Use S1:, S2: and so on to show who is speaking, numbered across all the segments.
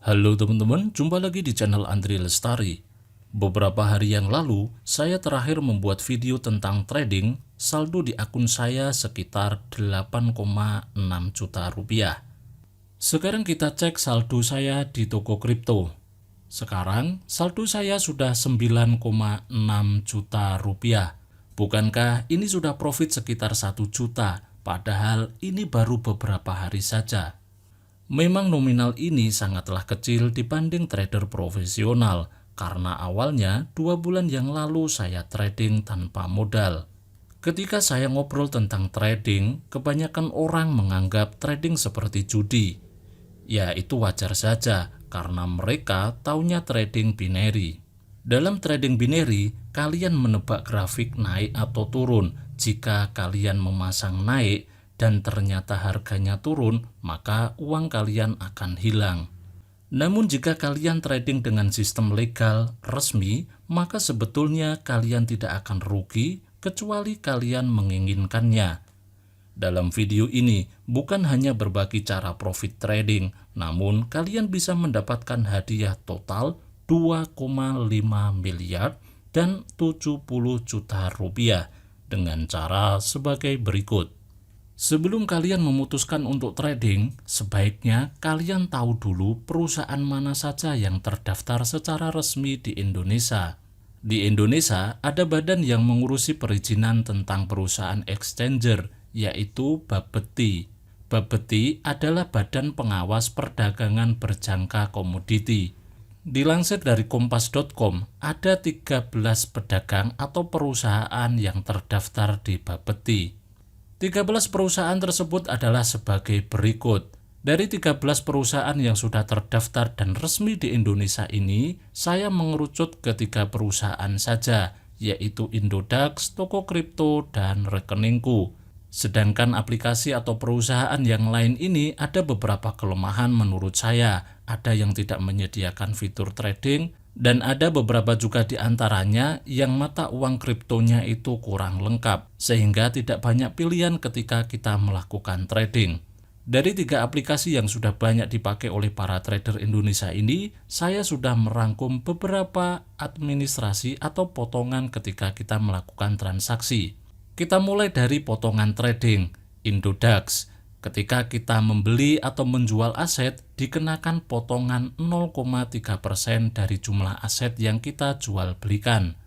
S1: Halo teman-teman, jumpa lagi di channel Andri Lestari. Beberapa hari yang lalu, saya terakhir membuat video tentang trading. Saldo di akun saya sekitar 8,6 juta rupiah. Sekarang kita cek saldo saya di toko kripto. Sekarang saldo saya sudah 9,6 juta rupiah. Bukankah ini sudah profit sekitar 1 juta? Padahal ini baru beberapa hari saja. Memang nominal ini sangatlah kecil dibanding trader profesional, karena awalnya 2 bulan yang lalu saya trading tanpa modal. Ketika saya ngobrol tentang trading, kebanyakan orang menganggap trading seperti judi. Ya, itu wajar saja, karena mereka taunya trading binary. Dalam trading binary, kalian menebak grafik naik atau turun. Jika kalian memasang naik, dan ternyata harganya turun, maka uang kalian akan hilang. Namun jika kalian trading dengan sistem legal, resmi, maka sebetulnya kalian tidak akan rugi kecuali kalian menginginkannya. Dalam video ini, bukan hanya berbagi cara profit trading, namun kalian bisa mendapatkan hadiah total 2,5 miliar dan 70 juta rupiah dengan cara sebagai berikut. Sebelum kalian memutuskan untuk trading, sebaiknya kalian tahu dulu perusahaan mana saja yang terdaftar secara resmi di Indonesia. Di Indonesia, ada badan yang mengurusi perizinan tentang perusahaan exchanger, yaitu Bapeti. Bapeti adalah badan pengawas perdagangan berjangka komoditi. Dilansir dari kompas.com, ada 13 pedagang atau perusahaan yang terdaftar di Bapeti. 13 perusahaan tersebut adalah sebagai berikut. Dari 13 perusahaan yang sudah terdaftar dan resmi di Indonesia ini, saya mengerucut ke 3 perusahaan saja, yaitu Indodax, Toko Kripto, dan Rekeningku. Sedangkan aplikasi atau perusahaan yang lain ini ada beberapa kelemahan menurut saya. Ada yang tidak menyediakan fitur trading, dan ada beberapa juga di antaranya yang mata uang kriptonya itu kurang lengkap, sehingga tidak banyak pilihan ketika kita melakukan trading. Dari 3 aplikasi yang sudah banyak dipakai oleh para trader Indonesia ini, saya sudah merangkum beberapa administrasi atau potongan ketika kita melakukan transaksi. Kita mulai dari potongan trading, Indodax. Ketika kita membeli atau menjual aset, dikenakan potongan 0,3% dari jumlah aset yang kita jual belikan.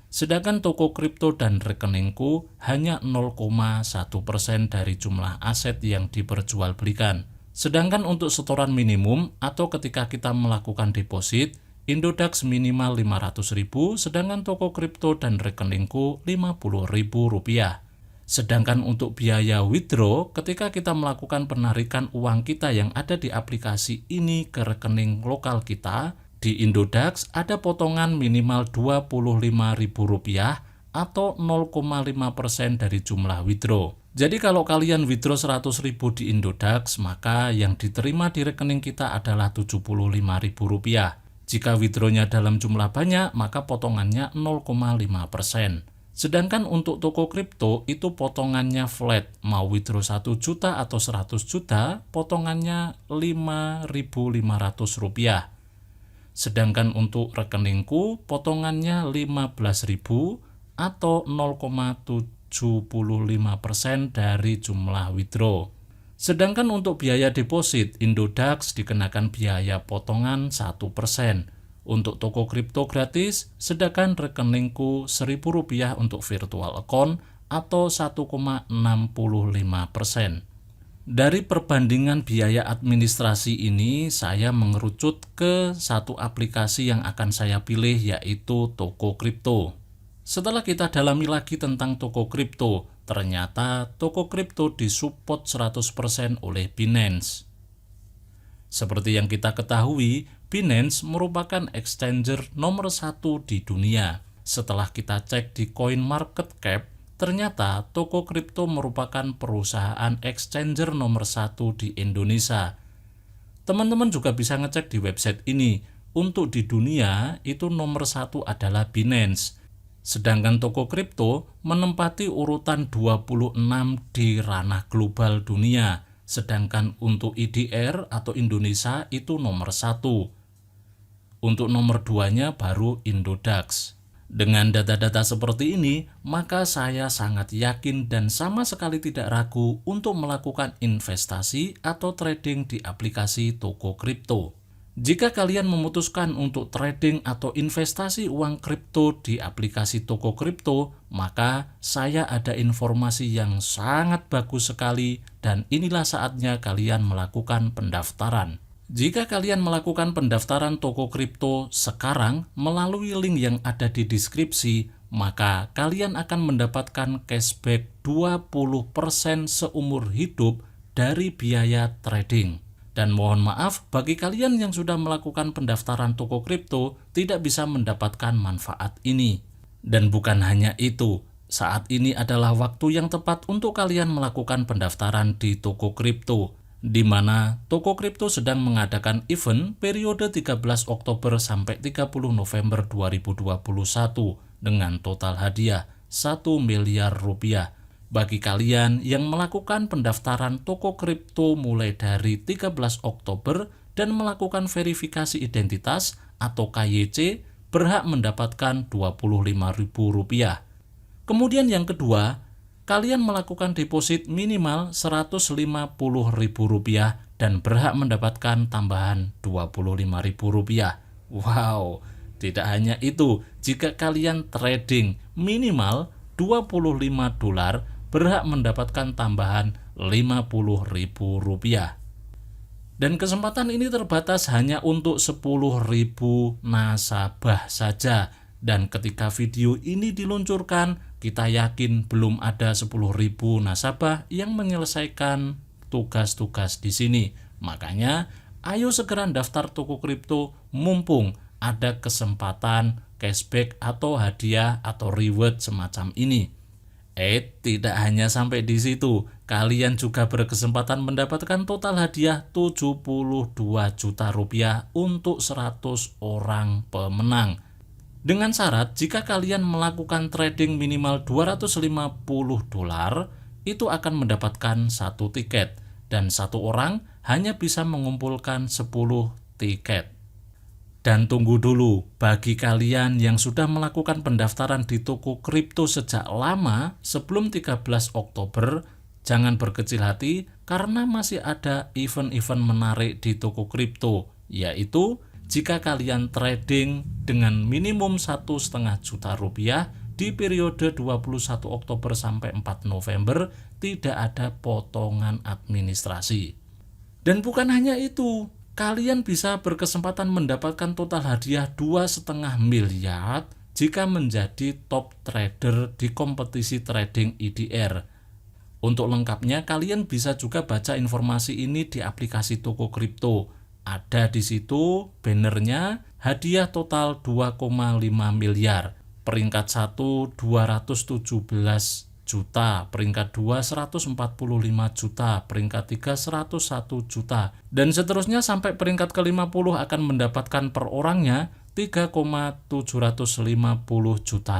S1: Sedangkan Toko Kripto dan Rekeningku hanya 0,1% dari jumlah aset yang diperjualbelikan. Sedangkan untuk setoran minimum atau ketika kita melakukan deposit, Indodax minimal 500.000, sedangkan Toko Kripto dan Rekeningku Rp50.000. Sedangkan untuk biaya withdraw, ketika kita melakukan penarikan uang kita yang ada di aplikasi ini ke rekening lokal kita, di Indodax ada potongan minimal Rp25.000 atau 0,5% dari jumlah withdraw. Jadi kalau kalian withdraw 100.000 di Indodax, maka yang diterima di rekening kita adalah Rp75.000. Jika withdrawnya dalam jumlah banyak, maka potongannya 0,5%. Sedangkan untuk Toko Kripto itu potongannya flat, mau withdraw 1 juta atau 100 juta, potongannya Rp5.500. Sedangkan untuk Rekeningku, potongannya 15.000 atau 0,75% dari jumlah withdraw. Sedangkan untuk biaya deposit, Indodax dikenakan biaya potongan 1%. Untuk Toko Kripto gratis, sedangkan Rekeningku Rp1.000 untuk virtual account atau 1,65%. Dari perbandingan biaya administrasi ini, saya mengerucut ke satu aplikasi yang akan saya pilih, yaitu Toko Kripto. Setelah kita dalami lagi tentang Toko Kripto, ternyata Toko Kripto disupport 100% oleh Binance. Seperti yang kita ketahui, Binance merupakan exchanger nomor 1 di dunia. Setelah kita cek di CoinMarketCap, ternyata Toko Kripto merupakan perusahaan exchanger nomor 1 di Indonesia. Teman-teman juga bisa ngecek di website ini. Untuk di dunia, itu nomor 1 adalah Binance. Sedangkan Toko Kripto menempati urutan 26 di ranah global dunia. sedangkan untuk IDR atau Indonesia itu nomor 1. Untuk nomor 2-nya baru Indodax. Dengan data-data seperti ini, maka saya sangat yakin dan sama sekali tidak ragu untuk melakukan investasi atau trading di aplikasi toko kripto. Jika kalian memutuskan untuk trading atau investasi uang kripto di aplikasi toko kripto, maka saya ada informasi yang sangat bagus sekali dan inilah saatnya kalian melakukan pendaftaran. Jika kalian melakukan pendaftaran toko kripto sekarang melalui link yang ada di deskripsi, maka kalian akan mendapatkan cashback 20% seumur hidup dari biaya trading. Dan mohon maaf, bagi kalian yang sudah melakukan pendaftaran toko kripto tidak bisa mendapatkan manfaat ini. Dan bukan hanya itu, saat ini adalah waktu yang tepat untuk kalian melakukan pendaftaran di toko kripto, di mana toko kripto sedang mengadakan event periode 13 Oktober sampai 30 November 2021 dengan total hadiah 1 miliar rupiah. Bagi kalian yang melakukan pendaftaran toko kripto mulai dari 13 Oktober dan melakukan verifikasi identitas atau KYC, berhak mendapatkan Rp25.000. Kemudian yang kedua, kalian melakukan deposit minimal Rp150.000 dan berhak mendapatkan tambahan Rp25.000. Wow, tidak hanya itu, jika kalian trading minimal $25, berhak mendapatkan tambahan Rp50.000. Dan kesempatan ini terbatas hanya untuk 10.000 nasabah saja. Dan ketika video ini diluncurkan, kita yakin belum ada 10.000 nasabah yang menyelesaikan tugas-tugas di sini. Makanya, ayo segera daftar toko kripto mumpung ada kesempatan cashback atau hadiah atau reward semacam ini. Tidak hanya sampai di situ, kalian juga berkesempatan mendapatkan total hadiah Rp72 juta untuk 100 orang pemenang. Dengan syarat, jika kalian melakukan trading minimal $250, itu akan mendapatkan 1 tiket, dan 1 orang hanya bisa mengumpulkan 10 tiket. Dan tunggu dulu, bagi kalian yang sudah melakukan pendaftaran di toko kripto sejak lama sebelum 13 Oktober, jangan berkecil hati karena masih ada event-event menarik di toko kripto, yaitu jika kalian trading dengan minimum Rp1,5 juta di periode 21 Oktober sampai 4 November, tidak ada potongan administrasi. Dan bukan hanya itu, kalian bisa berkesempatan mendapatkan total hadiah 2,5 miliar jika menjadi top trader di kompetisi trading IDR. Untuk lengkapnya, kalian bisa juga baca informasi ini di aplikasi toko kripto. Ada di situ bannernya hadiah total 2,5 miliar. Peringkat 1 217 juta, peringkat 2 145 juta, peringkat 3 101 juta, dan seterusnya sampai peringkat ke-50 akan mendapatkan per orangnya Rp3,750 juta.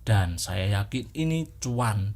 S1: Dan saya yakin ini cuan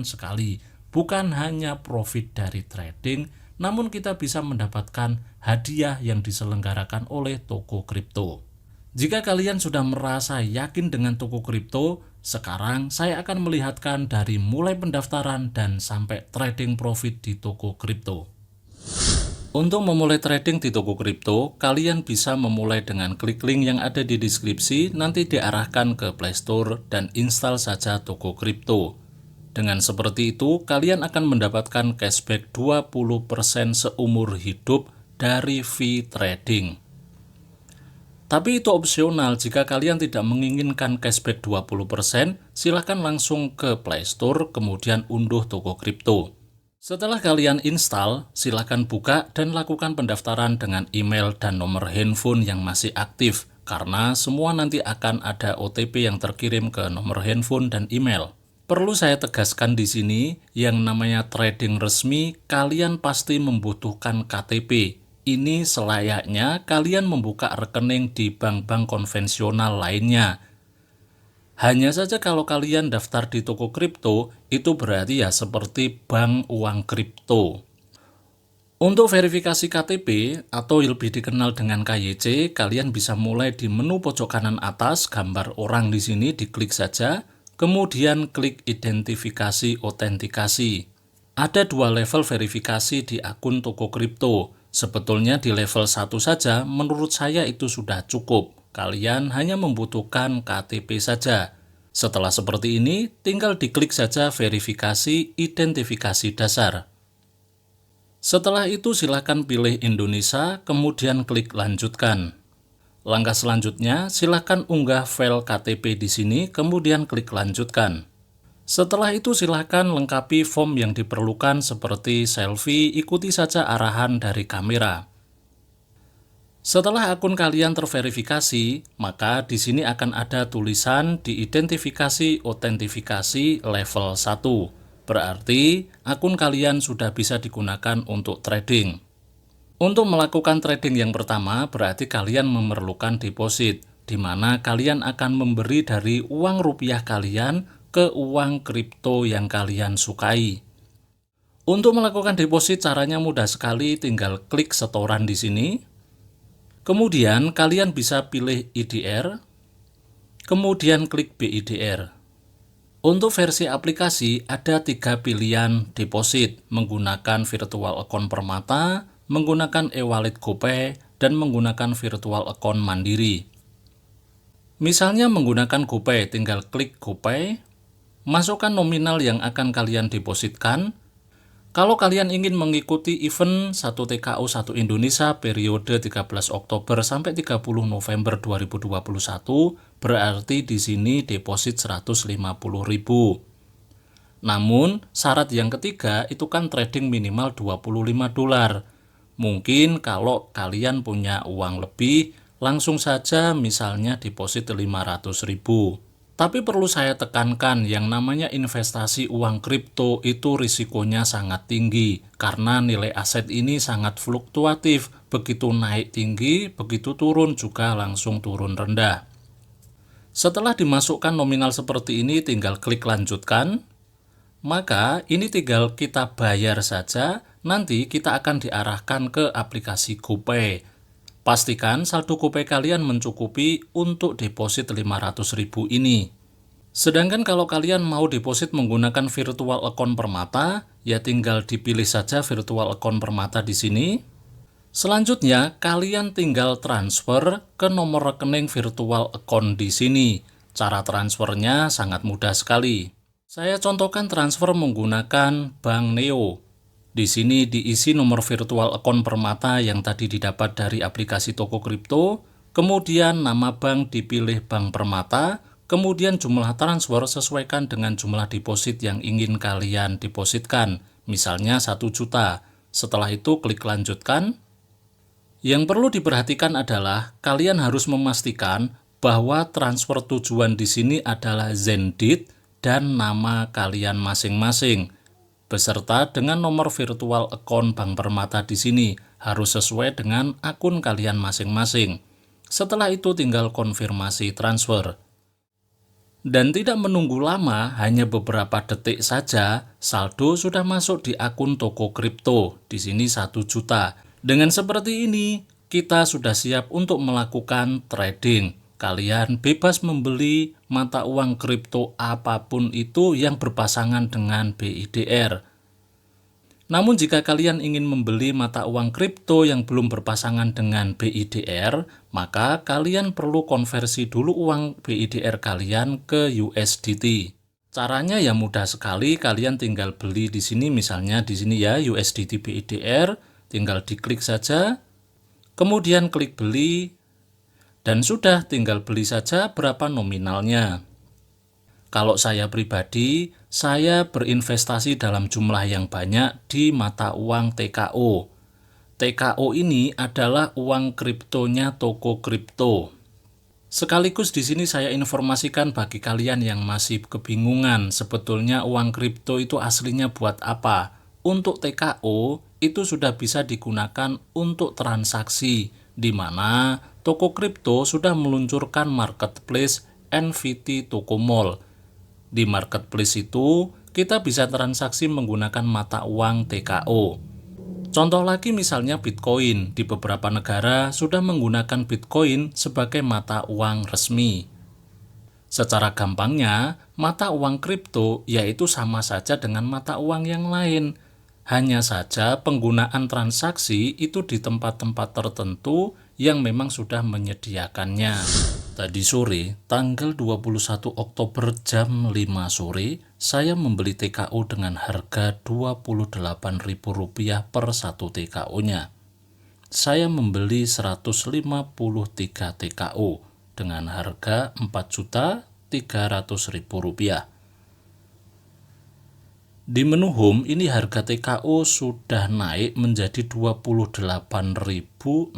S1: sekali. Bukan hanya profit dari trading, namun kita bisa mendapatkan hadiah yang diselenggarakan oleh toko kripto. Jika kalian sudah merasa yakin dengan toko kripto, sekarang saya akan melihatkan dari mulai pendaftaran dan sampai trading profit di toko kripto. Untuk memulai trading di toko kripto, kalian bisa memulai dengan klik link yang ada di deskripsi, nanti diarahkan ke Play Store dan install saja toko kripto. Dengan seperti itu, kalian akan mendapatkan cashback 20% seumur hidup dari fee trading. Tapi itu opsional, jika kalian tidak menginginkan cashback 20%, silahkan langsung ke Play Store, kemudian unduh toko kripto. Setelah kalian install, silahkan buka dan lakukan pendaftaran dengan email dan nomor handphone yang masih aktif, karena semua nanti akan ada OTP yang terkirim ke nomor handphone dan email. Perlu saya tegaskan di sini, yang namanya trading resmi, kalian pasti membutuhkan KTP. Ini selayaknya kalian membuka rekening di bank-bank konvensional lainnya. Hanya saja kalau kalian daftar di toko kripto, itu berarti ya seperti bank uang kripto. Untuk verifikasi KTP atau lebih dikenal dengan KYC, kalian bisa mulai di menu pojok kanan atas, gambar orang di sini diklik saja, kemudian klik identifikasi otentikasi. Ada dua level verifikasi di akun toko kripto. Sebetulnya di level 1 saja menurut saya itu sudah cukup. Kalian hanya membutuhkan KTP saja. Setelah seperti ini, tinggal diklik saja verifikasi identifikasi dasar. Setelah itu silakan pilih Indonesia, kemudian klik lanjutkan. Langkah selanjutnya, silakan unggah file KTP di sini, kemudian klik lanjutkan. Setelah itu silakan lengkapi form yang diperlukan seperti selfie, ikuti saja arahan dari kamera. Setelah akun kalian terverifikasi, maka di sini akan ada tulisan diidentifikasi otentifikasi level 1. Berarti akun kalian sudah bisa digunakan untuk trading. Untuk melakukan trading yang pertama, berarti kalian memerlukan deposit, di mana kalian akan memberi dari uang rupiah kalian ke uang kripto yang kalian sukai. Untuk melakukan deposit caranya mudah sekali, tinggal klik setoran di sini. Kemudian kalian bisa pilih IDR, kemudian klik BIDR. Untuk versi aplikasi ada 3 pilihan deposit, menggunakan virtual account Permata, menggunakan e-wallet GoPay, dan menggunakan virtual account Mandiri. Misalnya menggunakan GoPay, tinggal klik GoPay, masukkan nominal yang akan kalian depositkan. Kalau kalian ingin mengikuti event 1 TKO 1 Indonesia periode 13 Oktober sampai 30 November 2021, berarti di sini deposit 150.000. Namun, syarat yang ketiga itu kan trading minimal $25. Mungkin kalau kalian punya uang lebih, langsung saja misalnya deposit 500.000. Tapi perlu saya tekankan, yang namanya investasi uang kripto itu risikonya sangat tinggi karena nilai aset ini sangat fluktuatif, begitu naik tinggi, begitu turun juga langsung turun rendah. Setelah dimasukkan nominal seperti ini, tinggal klik lanjutkan. Maka ini tinggal kita bayar saja, nanti kita akan diarahkan ke aplikasi GoPay. Pastikan saldo GoPay kalian mencukupi untuk deposit 500.000 ini. Sedangkan kalau kalian mau deposit menggunakan virtual account Permata, ya tinggal dipilih saja virtual account Permata di sini. Selanjutnya, kalian tinggal transfer ke nomor rekening virtual account di sini. Cara transfernya sangat mudah sekali. Saya contohkan transfer menggunakan Bank Neo. Di sini diisi nomor virtual account Permata yang tadi didapat dari aplikasi toko kripto, kemudian nama bank dipilih Bank Permata, kemudian jumlah transfer sesuaikan dengan jumlah deposit yang ingin kalian depositkan, misalnya 1 juta. Setelah itu klik lanjutkan. Yang perlu diperhatikan adalah kalian harus memastikan bahwa transfer tujuan di sini adalah Zendit dan nama kalian masing-masing, beserta dengan nomor virtual account Bank Permata di sini harus sesuai dengan akun kalian masing-masing. Setelah itu tinggal konfirmasi transfer. Dan tidak menunggu lama, hanya beberapa detik saja, saldo sudah masuk di akun toko kripto, di sini 1 juta. Dengan seperti ini, kita sudah siap untuk melakukan trading. Kalian bebas membeli mata uang kripto apapun itu yang berpasangan dengan BIDR. Namun jika kalian ingin membeli mata uang kripto yang belum berpasangan dengan BIDR, maka kalian perlu konversi dulu uang BIDR kalian ke USDT. Caranya ya mudah sekali, kalian tinggal beli di sini, misalnya di sini ya USDT BIDR, tinggal diklik saja, kemudian klik beli, dan sudah tinggal beli saja berapa nominalnya. Kalau saya pribadi, saya berinvestasi dalam jumlah yang banyak di mata uang TKO. TKO ini adalah uang kriptonya toko kripto. Sekaligus di sini saya informasikan bagi kalian yang masih kebingungan sebetulnya uang kripto itu aslinya buat apa. Untuk TKO itu sudah bisa digunakan untuk transaksi, di mana toko kripto sudah meluncurkan marketplace NFT Tokomall. Di marketplace itu kita bisa transaksi menggunakan mata uang TKO. Contoh lagi misalnya Bitcoin. Di beberapa negara sudah menggunakan Bitcoin sebagai mata uang resmi. Secara gampangnya, mata uang kripto yaitu sama saja dengan mata uang yang lain. Hanya saja penggunaan transaksi itu di tempat-tempat tertentu yang memang sudah menyediakannya. Tadi sore, tanggal 21 Oktober jam 5 sore, saya membeli TKO dengan harga Rp28.000 per 1 TKO-nya. Saya membeli 153 TKO dengan harga Rp4.300.000. Di menu home ini harga TKO sudah naik menjadi Rp28.600.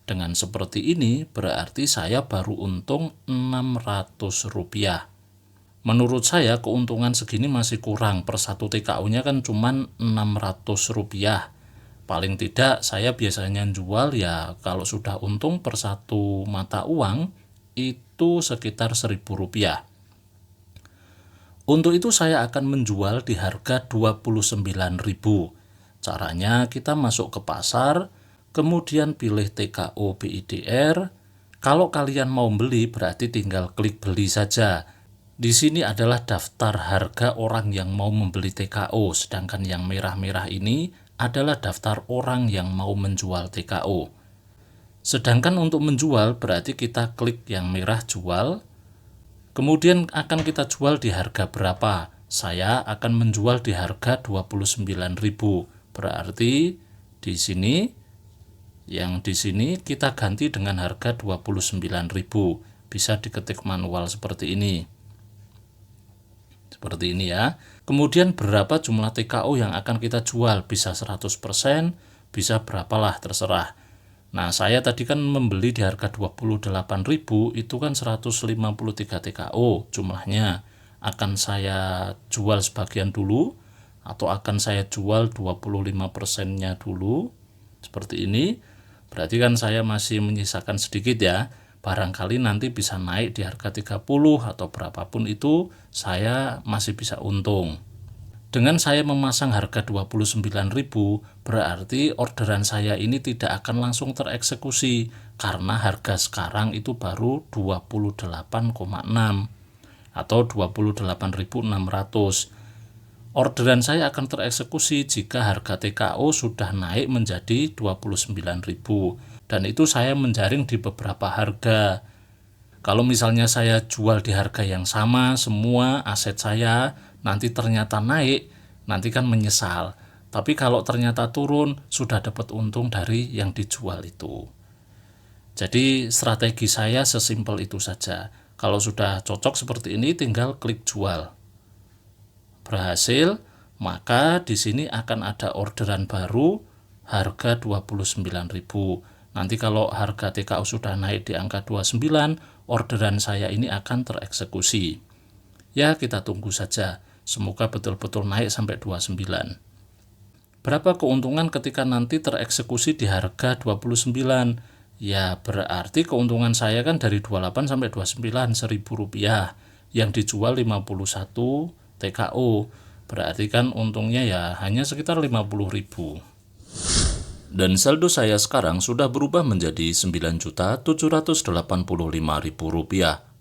S1: Dengan seperti ini berarti saya baru untung Rp600. Menurut saya keuntungan segini masih kurang, per 1 TKO-nya kan cuma Rp600. Paling tidak saya biasanya jual ya kalau sudah untung per 1 mata uang itu sekitar Rp1.000. Untuk itu saya akan menjual di harga Rp29.000. Caranya kita masuk ke pasar, kemudian pilih TKO BIDR. Kalau kalian mau beli berarti tinggal klik beli saja. Di sini adalah daftar harga orang yang mau membeli TKO, sedangkan yang merah-merah ini adalah daftar orang yang mau menjual TKO. Sedangkan untuk menjual berarti kita klik yang merah jual. Kemudian akan kita jual di harga berapa? Saya akan menjual di harga Rp29.000. Berarti di sini kita ganti dengan harga Rp29.000. Bisa diketik manual seperti ini. Seperti ini ya. Kemudian berapa jumlah TKO yang akan kita jual? Bisa 100%, bisa berapalah terserah. Nah, saya tadi kan membeli di harga Rp28.000, itu kan 153 TKO jumlahnya. Akan saya jual sebagian dulu, atau akan saya jual 25%-nya dulu, seperti ini. Berarti kan saya masih menyisakan sedikit ya. Barangkali nanti bisa naik di harga 30 atau berapapun itu, saya masih bisa untung. Dengan saya memasang harga Rp29.000, berarti orderan saya ini tidak akan langsung tereksekusi karena harga sekarang itu baru 28,6 atau 28.600. Orderan saya akan tereksekusi jika harga TKO sudah naik menjadi 29.000, dan itu saya menjaring di beberapa harga. Kalau misalnya saya jual di harga yang sama semua aset saya, nanti ternyata naik, nanti kan menyesal. Tapi kalau ternyata turun, sudah dapat untung dari yang dijual itu. Jadi strategi saya sesimpel itu saja. Kalau sudah cocok seperti ini, tinggal klik jual. Berhasil, maka di sini akan ada orderan baru harga 29.000. Nanti kalau harga TKO sudah naik di angka 29, orderan saya ini akan tereksekusi. Ya, kita tunggu saja. Semoga betul-betul naik sampai 29. Berapa keuntungan ketika nanti tereksekusi di harga 29? Ya, berarti keuntungan saya kan dari 28 sampai 29, Rp1.000. Yang dijual 51 TKO. Berarti kan untungnya ya hanya sekitar 50.000. Dan saldo saya sekarang sudah berubah menjadi Rp9.785.000.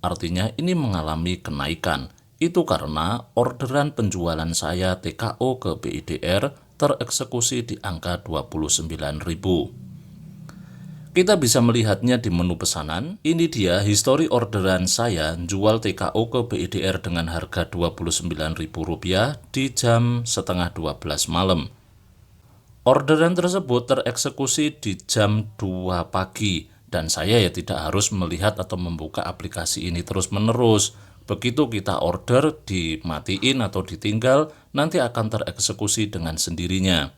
S1: Artinya ini mengalami kenaikan. Itu karena orderan penjualan saya TKO ke BIDR tereksekusi di angka 29.000. Kita bisa melihatnya di menu pesanan. Ini dia histori orderan saya jual TKO ke BIDR dengan harga Rp29.000 di jam setengah 12 malam. Orderan tersebut tereksekusi di jam 2 pagi, dan saya ya tidak harus melihat atau membuka aplikasi ini terus-menerus. Begitu kita order, dimatiin atau ditinggal, nanti akan tereksekusi dengan sendirinya.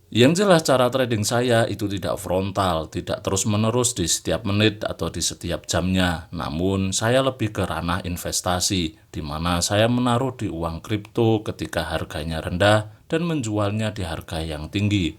S1: Yang jelas cara trading saya itu tidak frontal, tidak terus-menerus di setiap menit atau di setiap jamnya. Namun saya lebih ke ranah investasi, di mana saya menaruh di uang kripto ketika harganya rendah dan menjualnya di harga yang tinggi.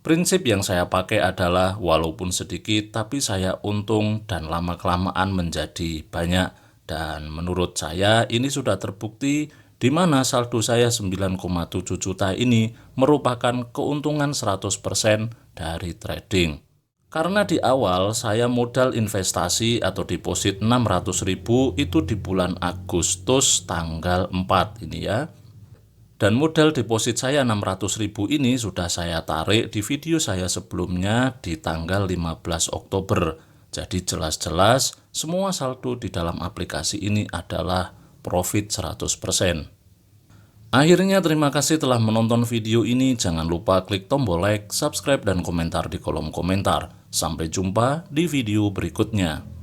S1: Prinsip yang saya pakai adalah walaupun sedikit tapi saya untung dan lama-kelamaan menjadi banyak. Dan menurut saya ini sudah terbukti di mana saldo saya 9,7 juta ini merupakan keuntungan 100% dari trading. Karena di awal saya modal investasi atau deposit 600.000 itu di bulan Agustus tanggal 4 ini ya. Dan modal deposit saya 600.000 ini sudah saya tarik di video saya sebelumnya di tanggal 15 Oktober. Jadi jelas-jelas semua saldo di dalam aplikasi ini adalah profit 100%. Akhirnya terima kasih telah menonton video ini. Jangan lupa klik tombol like, subscribe, dan komentar di kolom komentar. Sampai jumpa di video berikutnya.